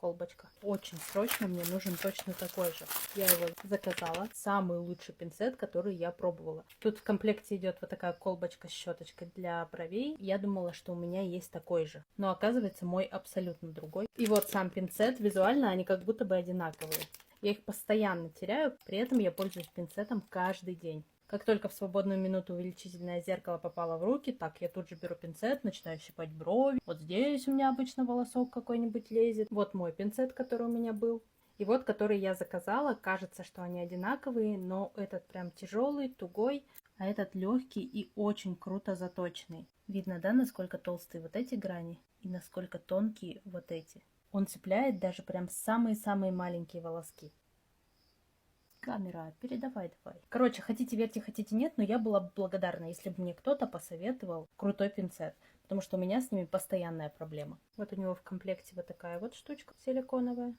колбочка. Очень срочно мне нужен точно такой же. Я его заказала. Самый лучший пинцет, который я пробовала. Тут в комплекте идет вот такая колбочка с щеточкой для бровей. Я думала, что у меня есть такой же. Но оказывается, мой абсолютно другой. И вот сам пинцет. Визуально они как будто бы одинаковые. Я их постоянно теряю, при этом я пользуюсь пинцетом каждый день. Как только в свободную минуту увеличительное зеркало попало в руки, так я тут же беру пинцет, начинаю щипать брови. Вот здесь у меня обычно волосок какой-нибудь лезет. Вот мой пинцет, который у меня был. И вот, который я заказала. Кажется, что они одинаковые, но этот прям тяжелый, тугой, а этот легкий и очень круто заточенный. Видно, да, насколько толстые вот эти грани и насколько тонкие вот эти. Он цепляет даже прям самые-самые маленькие волоски. Камера, передавай давай. Короче, хотите верьте, хотите нет, но я была бы благодарна, если бы мне кто-то посоветовал крутой пинцет, потому что у меня с ними постоянная проблема. Вот у него в комплекте вот такая вот штучка силиконовая.